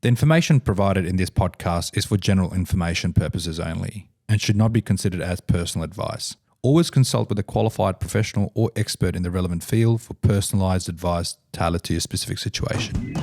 The information provided in this podcast is for general information purposes only and should not be considered as personal advice. Always consult with a qualified professional or expert in the relevant field for personalised advice tailored to your specific situation.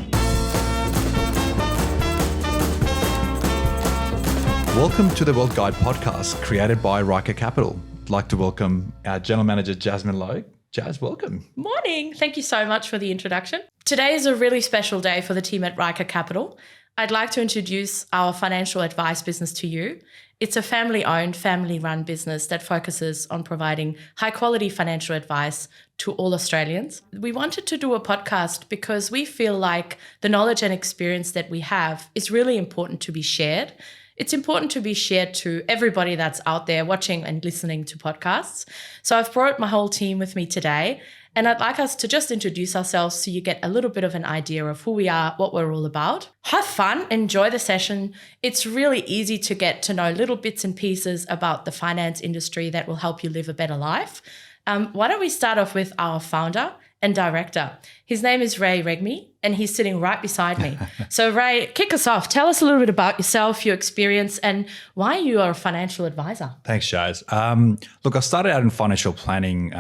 Welcome to the Wealth Guide podcast created by Ryker Capital. I'd like to welcome our General Manager, Jasmine Logue. Jazz, welcome. Morning. Thank you so much for the introduction. Today is a really special day for the team at Ryker Capital. I'd like to introduce our financial advice business to you. It's a family-owned, family-run business that focuses on providing high-quality financial advice to all Australians. We wanted to do a podcast because we feel like the knowledge and experience that we have is really important to be shared. It's important to be shared to everybody that's out there watching and listening to podcasts. So I've brought my whole team with me today, and I'd like us to just introduce ourselves so you get a little bit of an idea of who we are, what we're all about. Have fun, enjoy the session. It's really easy to get to know little bits and pieces about the finance industry that will help you live a better life. Why don't we start off with our founder and director. His name is Ray Regmi, and he's sitting right beside me. So Ray, kick us off. Tell us a little bit about yourself, your experience, and why you are a financial advisor. Thanks, Jazz. Look, I started out in financial planning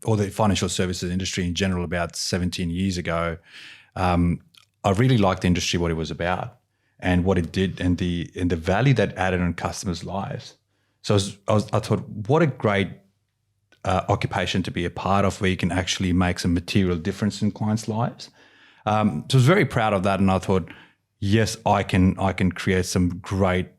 or the financial services industry in general about 17 years ago. I really liked the industry, what it was about and what it did and the value that added on customers' lives. So I thought, what a great occupation to be a part of where you can actually make some material difference in clients' lives. So I was very proud of that, and I thought, yes, I can create some great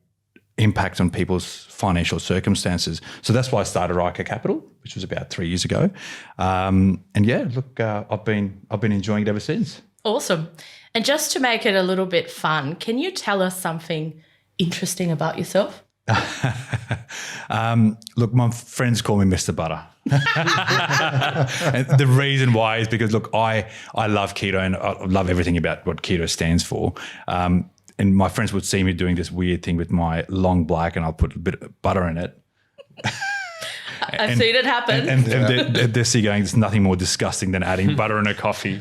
impact on people's financial circumstances. So that's why I started Ryker Capital, which was about 3 years ago. And yeah, look, I've been enjoying it ever since. Awesome. And just to make it a little bit fun, can you tell us something interesting about yourself? Look, my friends call me Mr. Butter. And the reason why is because, look, I love keto and I love everything about what keto stands for. And my friends would see me doing this weird thing with my long black and I'll put a bit of butter in it. I've seen it happen. And they're see going, there's nothing more disgusting than adding butter in a coffee.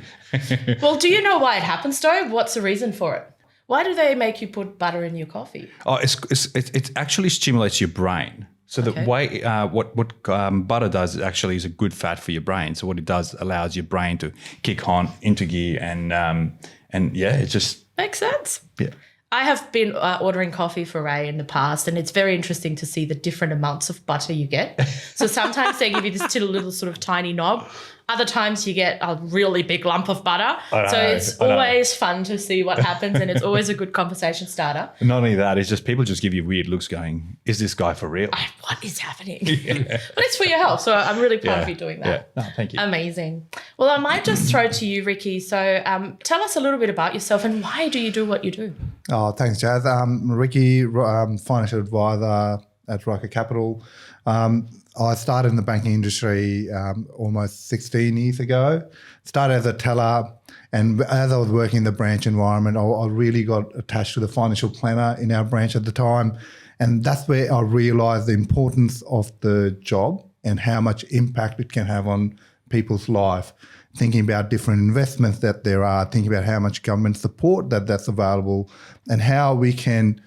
Well, do you know why it happens, though? What's the reason for it? Why do they make you put butter in your coffee? Oh, it actually stimulates your brain. So the way what butter does actually is a good fat for your brain. So what it does allows your brain to kick on into gear and yeah, it just makes sense. Yeah. I have been ordering coffee for Ray in the past, and it's very interesting to see the different amounts of butter you get. So sometimes they give you this little sort of tiny knob. Other times you get a really big lump of butter. So it's always fun to see what happens, and it's always a good conversation starter. Not only that, it's just people just give you weird looks going, is this guy for real? What is happening? Yeah. But it's for your health, so I'm really proud of you doing that. Yeah. No, thank you. Amazing. Well, I might just throw to you, Ricky. So tell us a little bit about yourself and why do you do what you do? Oh, thanks, Jazz. Ricky, financial advisor at Ryker Capital. I started in the banking industry almost 16 years ago. Started as a teller, and as I was working in the branch environment, I really got attached to the financial planner in our branch at the time. And that's where I realised the importance of the job and how much impact it can have on people's life. Thinking about different investments that there are, thinking about how much government support that's available, and how we can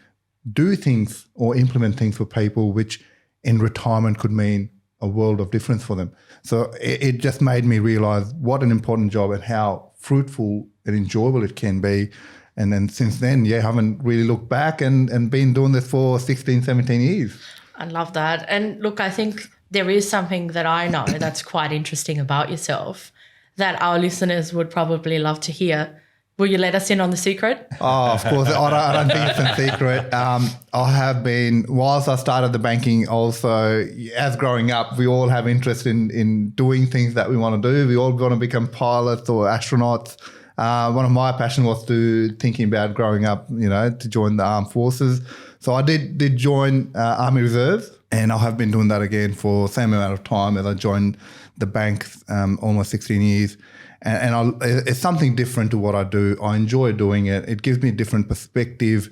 do things or implement things for people which in retirement could mean a world of difference for them. So it just made me realise what an important job and how fruitful and enjoyable it can be. And then since then, I haven't really looked back and been doing this for 16, 17 years. I love that. And look, I think there is something that I know that's quite interesting about yourself that our listeners would probably love to hear. Will you let us in on the secret? Oh, of course. I don't think it's a secret. I have been, whilst I started the banking also, as growing up, we all have interest in doing things that we want to do. We all want to become pilots or astronauts. One of my passions was thinking about growing up, to join the armed forces. So I did join Army Reserves, and I have been doing that again for the same amount of time as I joined the bank, almost 16 years. And it's something different to what I do. I enjoy doing it. It gives me a different perspective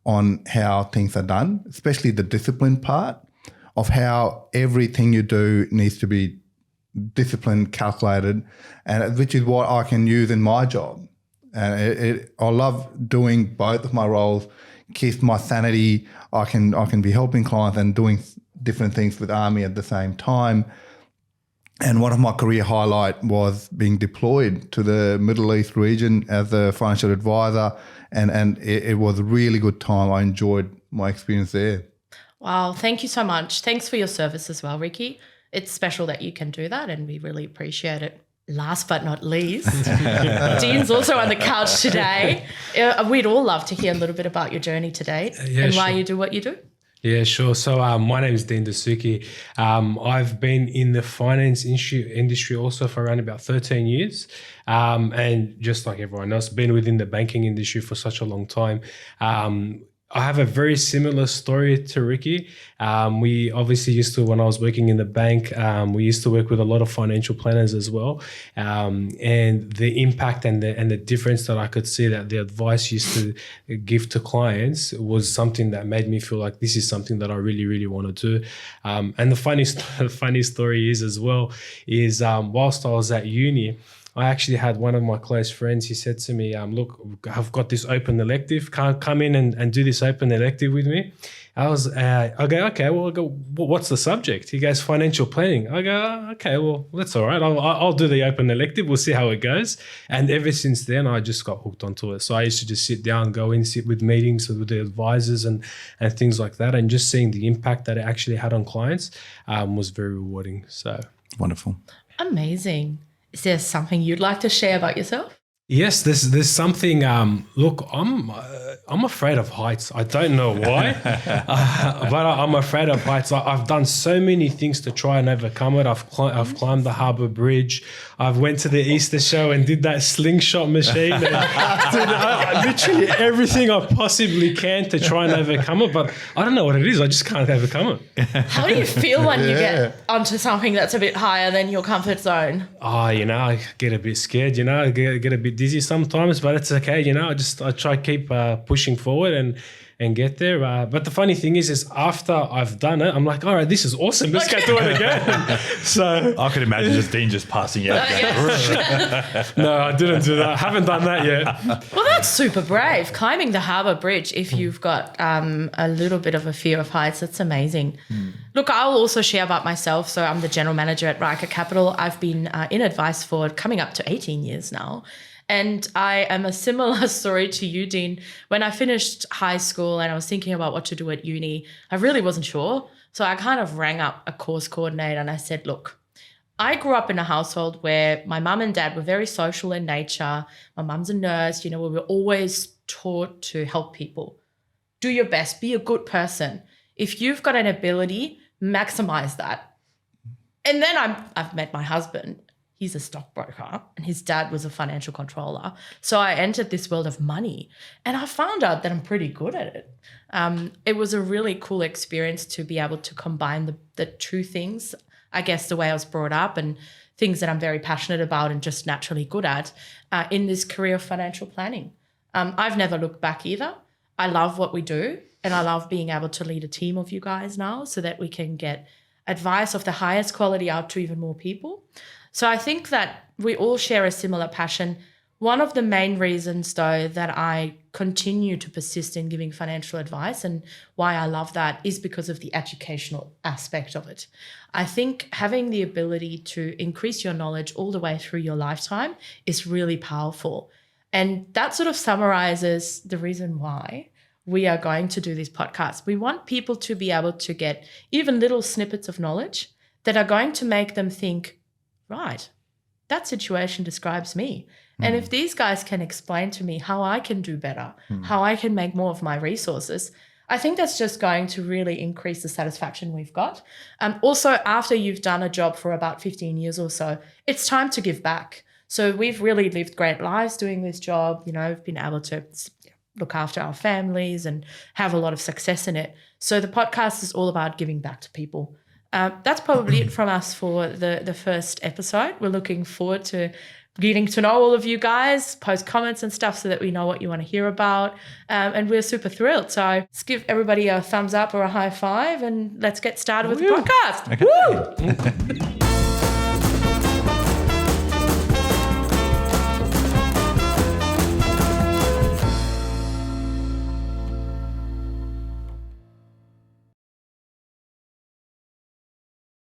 on how things are done, especially the discipline part of how everything you do needs to be disciplined, calculated, and which is what I can use in my job. and I love doing both of my roles. Keeps my sanity. I can be helping clients and doing different things with Army at the same time. And one of my career highlight was being deployed to the Middle East region as a financial advisor, and it was a really good time. I enjoyed my experience there. Wow, thank you so much. Thanks for your service as well, Ricky. It's special that you can do that, and we really appreciate it. Last but not least, Dean's also on the couch today. We'd all love to hear a little bit about your journey today and why you do what you do. Yeah, sure. So my name is Dean Dasuki. I've been in the finance industry also for around about 13 years. And just like everyone else, been within the banking industry for such a long time. I have a very similar story to Ricky. We obviously used to, when I was working in the bank, we used to work with a lot of financial planners as well. And the impact and the difference that I could see that the advice used to give to clients was something that made me feel like this is something that I really, really want to do. And the funny story is as well, is whilst I was at uni, I actually had one of my close friends. He said to me, look, I've got this open elective. Come in and do this open elective with me. I go, okay, well, what's the subject? He goes, financial planning. I go, okay, well, that's all right. I'll do the open elective. We'll see how it goes. And ever since then, I just got hooked onto it. So I used to just sit down, go in, sit with meetings with the advisors and things like that. And just seeing the impact that it actually had on clients was very rewarding. So Wonderful. Amazing. Is there something you'd like to share about yourself? Yes, there's something. Look, I'm afraid of heights. I don't know why, but I'm afraid of heights. I've done so many things to try and overcome it. I've climbed the Harbour Bridge. I've went to the Easter show and did that slingshot machine. And did literally everything I possibly can to try and overcome it. But I don't know what it is. I just can't overcome it. How do you feel when you get onto something that's a bit higher than your comfort zone? Oh, I get a bit scared. I get a bit dizzy sometimes, but it's okay. I try to keep pushing forward and get there. But the funny thing is after I've done it, I'm like, all right, this is awesome. Let's go do it again. So I could imagine Dean just passing out. no, I didn't do that. I haven't done that yet. Well, that's super brave. Climbing the Harbour Bridge, if you've got a little bit of a fear of heights, that's amazing. Look, I'll also share about myself. So I'm the general manager at Ryker Capital. I've been in advice for coming up to 18 years now. And I am a similar story to you, Dean. When I finished high school and I was thinking about what to do at uni, I really wasn't sure. So I kind of rang up a course coordinator and I said, look, I grew up in a household where my mum and dad were very social in nature. My mum's a nurse. We were always taught to help people. Do your best. Be a good person. If you've got an ability, maximize that. And then I've met my husband. He's a stockbroker and his dad was a financial controller. So I entered this world of money and I found out that I'm pretty good at it. It was a really cool experience to be able to combine the two things, I guess the way I was brought up and things that I'm very passionate about and just naturally good at in this career of financial planning. I've never looked back either. I love what we do and I love being able to lead a team of you guys now so that we can get advice of the highest quality out to even more people. So I think that we all share a similar passion. One of the main reasons, though, that I continue to persist in giving financial advice and why I love that is because of the educational aspect of it. I think having the ability to increase your knowledge all the way through your lifetime is really powerful. And that sort of summarizes the reason why we are going to do this podcast. We want people to be able to get even little snippets of knowledge that are going to make them think, right, that situation describes me. And if these guys can explain to me how I can do better, how I can make more of my resources, I think that's just going to really increase the satisfaction we've got. Also, after you've done a job for about 15 years or so, it's time to give back. So we've really lived great lives doing this job. We've been able to look after our families and have a lot of success in it. So the podcast is all about giving back to people. That's probably it from us for the first episode. We're looking forward to getting to know all of you guys, post comments and stuff so that we know what you want to hear about. And we're super thrilled. So let's give everybody a thumbs up or a high five and let's get started with the podcast. Okay. Woo!